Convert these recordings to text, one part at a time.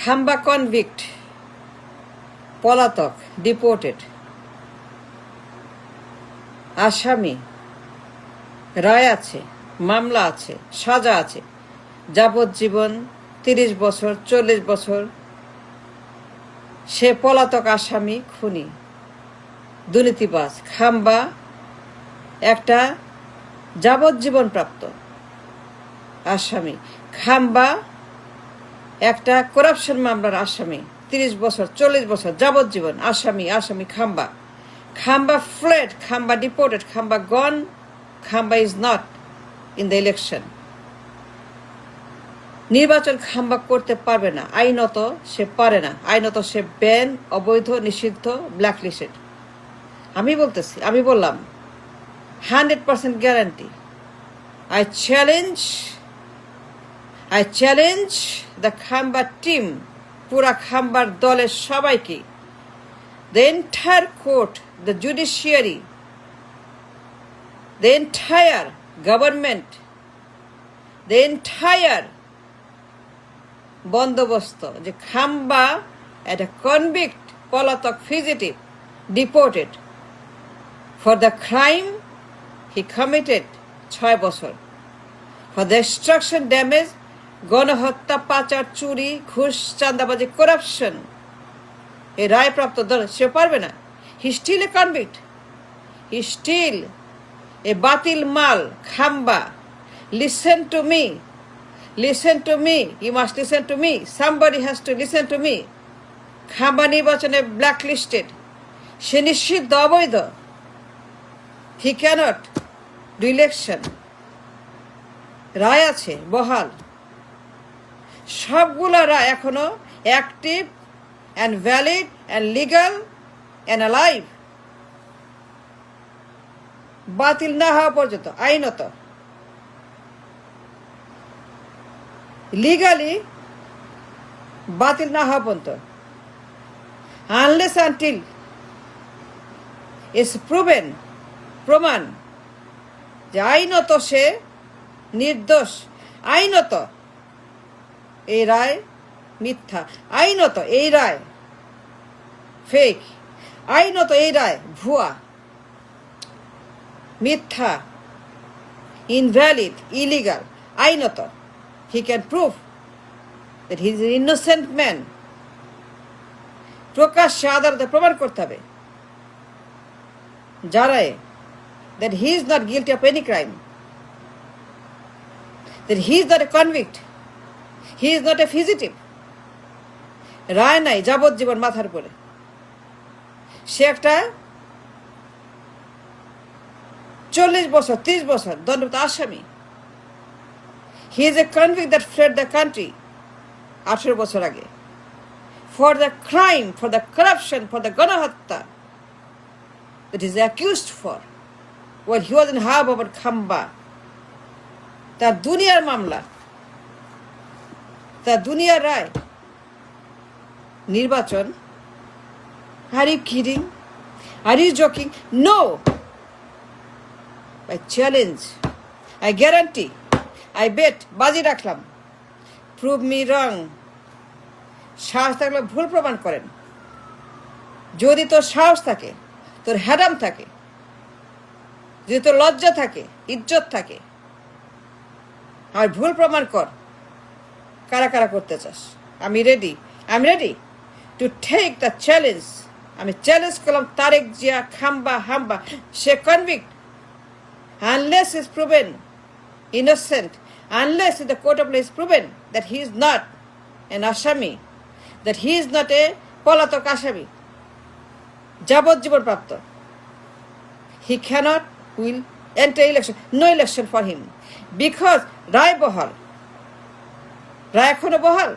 খাম্বা কনভিক্ট, পলাতক, ডিপোর্টেড আসামি, রায় আছে, মামলা আছে, সাজা আছে, যাবজ্জীবন, 30 বছর, 40 বছর। সে পলাতক আসামি, খুনি, দুর্নীতিবাজ। খাম্বা একটা যাবজ্জীবন প্রাপ্ত আসামি। খাম্বা একটা করাপশন মামলার আসামি, 30 বছর, 40 বছর, যাবজ্জীবন আসামি। খাম্বা fled, খাম্বা deported, খাম্বা gone, খাম্বা is not in the election. নির্বাচন খাম্বা করতে পারবে না, আইনত সে পারে না, আইনত সে ব্যান, অবৈধ, নিষিদ্ধ, ব্ল্যাকলিস্টেড। আমি বললাম 100% গ্যারান্টি। I challenge the খাম্বা টিম, পুরা খাম্বার দলের সবাইকে, the entire court, the judiciary, the entire government, the entire বন্দোবস্ত, যে খাম্বা একটা কনভিক্ট, পলাতক, ফিজিটিভ, deported for the crime he committed 6 বছর, for the destruction, damage, গণহত্যা, পাচার, চুরি, ঘুষ, চাঁদাবাজি, করাপশন। এই রায়প্রাপ্ত দল সে পারবে না। He still a convict, he still a বাতিল মাল। খাম্বা, listen to me, you must listen to me, somebody has to listen to me. খাম্বা নির্বাচনে ব্ল্যাকলিস্টেড, সে নিষিদ্ধ, অবৈধ। He can't do election. রায় আছে বহাল, সবগুলো রায় এখনো active and valid and legal and alive, বাতিল না হওয়া পর্যন্ত, আইনত, লিগালি বাতিল না হওয়া পর্যন্ত, unless until is proven, প্রমাণ যে আইনত সে নির্দোষ, আইনত এই রায় মিথ্যা, আইনত এই রায় ফেক, আইনত এই রায় ভুয়া, মিথ্যা, ইনভ্যালিড, ইলিগাল, আইনত, he can prove that he is an innocent man. প্রকাশ্যে আদালতে প্রমাণ করতে হবে যারায় that he is not guilty of any crime, that he is not a convict, he is not a fugitive. রায় নাই, যাবজ্জীবন মাথার উপরে। সে একটা 40 বছর, 30 বছর দণ্ডপ্রাপ্ত আসামি। He is a convict that fled the country 18 বছর আগে, for the crime, for the corruption, for the গণহত্যা that is accused for when he was in Habab খাম্বা। তার দুনিয়ার মামলা, তার দুনিয়ার রায়, নির্বাচন। Are you kidding? Are you joking? No! I challenge, I guarantee, I bet, বাজি রাখলাম, prove me wrong. সাহস থাকলে ভুল প্রমাণ করেন। যদি তোর সাহস থাকে, তোর হ্যাডাম থাকে, যদি তোর লজ্জা থাকে, ইজ্জত থাকে, আর ভুল প্রমাণ কর। কারা কারা করতে চাস? আমি ready to take the challenge. আমি চ্যালেঞ্জ করলাম তারেক জিয়া, খাম্বা, হাম্বা, সে convict, unless is proven innocent, unless in the court of law is proven that he is not an asami, that he is not a পলাতক আসামি, যাবজ্জীবন প্রাপ্ত, he cannot will enter election, no election for him, because রায় বহাল, রায় এখনো বহাল,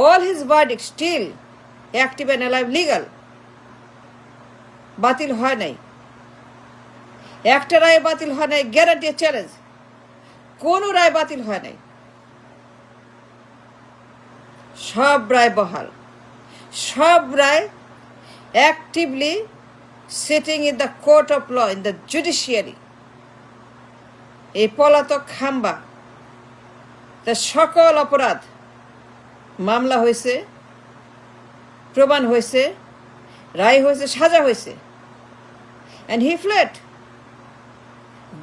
all his verdict still active and alive, legal, বাতিল হয় নাই, একটা রায় বাতিল হয় নাই, গ্যারান্টি চ্যালেঞ্জ, কোন রায় বাতিল হয় নাই, সব রায় বহাল, সব রায় actively sitting in the court of law, in the judiciary. এই পলাতক খাম্বা তার সকল অপরাধ মামলা হয়েছে, প্রমাণ হয়েছে, রায় হয়েছে, সাজা হয়েছে, and he fled.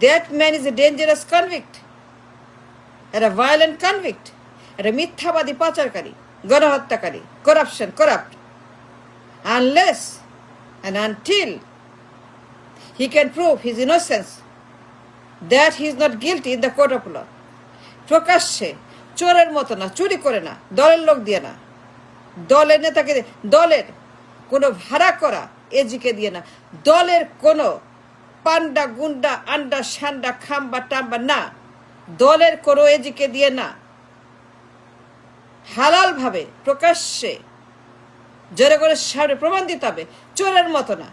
That man is a dangerous convict, and a violent convict, and a মিথ্যাবাদী পাচারকারী, গণহত্যাকারী, corrupt. Unless and until he can prove his innocence, that he is not guilty in the court of law. প্রকাশ্যে চোরের মতো না, চুরি করে না, দলের লোক দিয়ে না, দলের নেতাকে, দলের কোনো ভাড়া করা এজিকে দিয়ে না, দলের কোনো পান্ডা গুন্ডা আন্ডা সান্ডা খাম্বা টাম্বা না, দলের কোনো এজিকে দিয়ে না, হালালভাবে প্রকাশ্যে জনগণের সামনে প্রমাণ দিতে হবে। চোরের মতো না,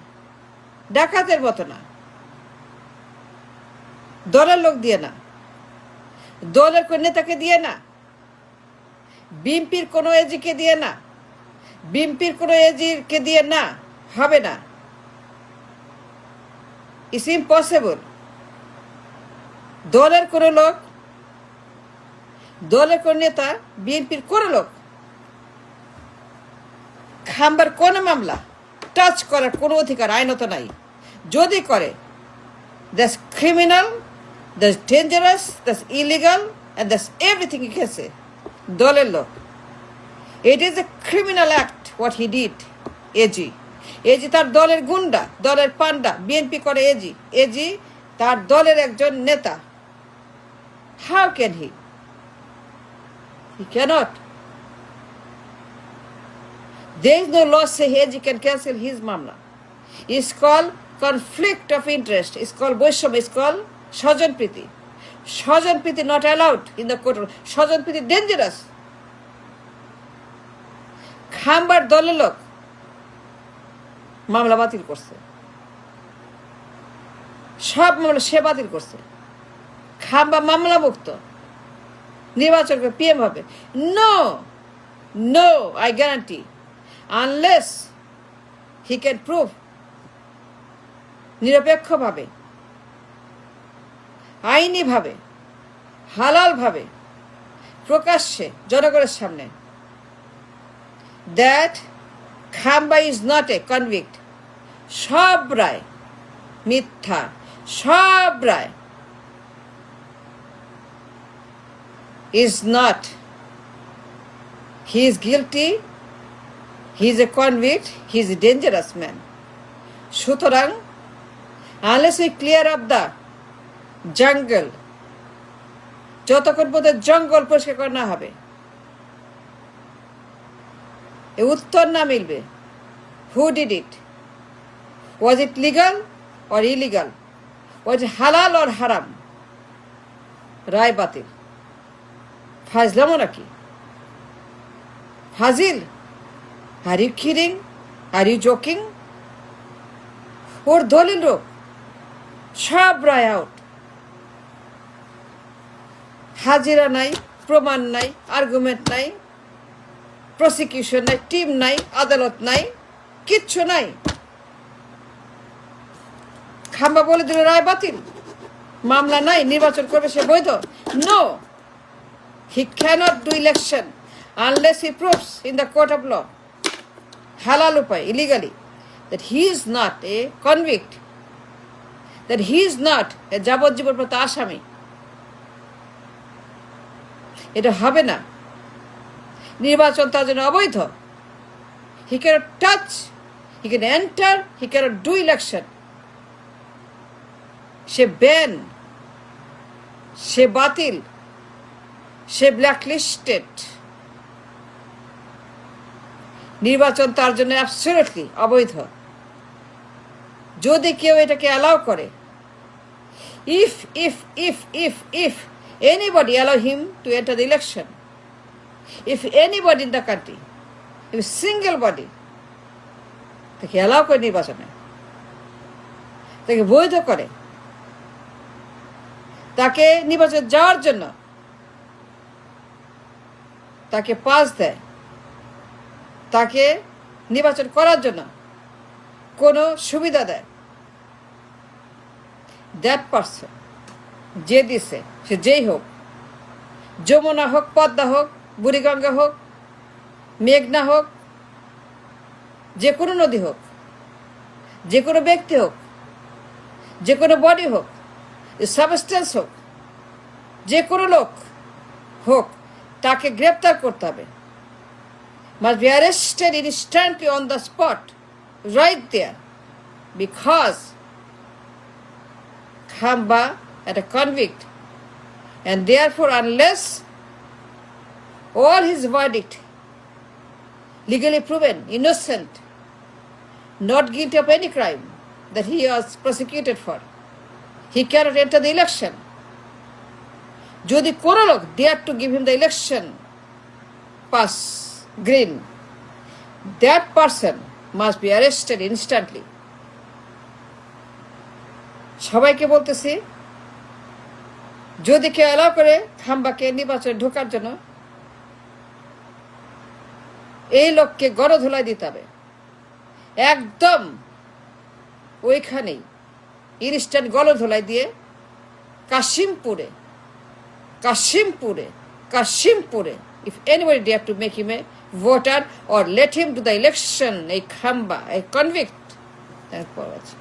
ডাকাতের মতো না, দলের লোক দিয়ে না, দলের কোন নেতাকে দিয়ে না, বিএনপির কোনো এজিকে দিয়ে না, বিএনপির কোনো এজিকে দিয়ে না, হবে না। It's impossible. দলের কোনো লোক, দলের কোন নেতা, বিএনপির কোনো লোক খাম্বার কোন মামলা টাচ করার কোনো অধিকার আইনত নাই। যদি করে, that's criminal, that's dangerous, that's illegal, and that's everything ই গেছে দলের লোক। It is a criminal act what he did. এজি তার দলের গুন্ডা, দলের পান্ডা, বিএনপি করে এজি তার দলের একজন নেতা। How can he cannot. There is no law say AG can cancel his mamla. It's called conflict of interest. It's called বৈষম্য. It's called স্বজনপ্রীতি. স্বজনপ্রীতি not allowed in the court. স্বজনপ্রীতি dangerous. খাম্বার দলের লোক মামলা বাতিল করছে, সব মামলা সে বাতিল করছে। খাম্বা মামলা মুক্ত, নির্বাচন করে পিএম হবে। No, I guarantee. Unless he can prove নিরপেক্ষভাবে, আইনিভাবে, হালালভাবে, প্রকাশ্যে জনগণের সামনে that খাম্বা is not a convict, সব রায় মিথ্যা, সব রায় is not, he is guilty, he is a convict, he is a dangerous man. সুতরাং unless we clear up the jungle, যতক্ষণ পর্যন্ত জঙ্গল পরিষ্কার করা না হবে, এ উত্তর না মিলবে who did it, was it legal or illegal, was it halal or haram, রায় বাতিল। ফাজলামো নাকি? ফাজিল? Are you kidding? Are you joking? ওর দলের লোক সব রায় আউট। হাজিরা নাই, প্রমাণ নাই, আর্গুমেন্ট নাই, প্রসিকিউশন নাই, টিম নাই, আদালত নাই, কিচ্ছু নাই। খাম্বা বলে দিল রায় বাতিল, মামলা নাই, নির্বাচন করবে সে বৈধ। No, he cannot do election unless he proves in the court of law, halal upai, illegally, that he is not a convict, that he is not a যাবজ্জীবন প্রাপ্ত আসামি। এটা হবে না। নির্বাচন তার জন্য অবৈধ। he cannot touch, he can enter, he cannot do election. সে ব্যান, সে বাতিল, সে ব্ল্যাকলিস্টেড। নির্বাচন তার জন্য অ্যাবসলিউটলি অবৈধ। যদি কেউ এটাকে অ্যালাউ করে, if anybody allow him to enter the election, if anybody in the country, if single body তাকে অ্যালাউ করে নির্বাচনে, তাকে বৈধ করে, তাকে নির্বাচনে যাওয়ার জন্য তাকে পাস দেয়, তাকে নির্বাচন করার জন্য কোনো সুবিধা দেয়, দ্যাট পারসন, যে দিছে সে যেই হোক, যমুনা হোক, পদ্মা হোক, বুড়িগঙ্গা হোক, মেঘনা হোক, যে কোনো নদী হোক, যে কোনো ব্যক্তি হোক, যে কোনো বডি হোক, সাবস্টেন্স হোক, যে কোনো লোক হোক, তাকে গ্রেপ্তার করতে হবে। Must be arrested instantly on the spot, right there, because Khamba is a convict, and therefore unless all his verdict legally proven innocent, not guilty of any crime that he was prosecuted for, he cannot enter the election. যদি কোনো লোক dare to give him the election pass green, that person must be arrested instantly. সবাইকে বলতেছি, যদি কেউ allow করে খাম্বাকে নির্বাচনে ঢোকার জন্য, এই লোককে গণধোলাই দিতে হবে একদম ওইখানেই, ইনস্ট্যান্ট গণধোলাই দিয়ে কাশিমপুরে, if anybody dare to make him a voter or let him to the election, a Khamba, a convict, that's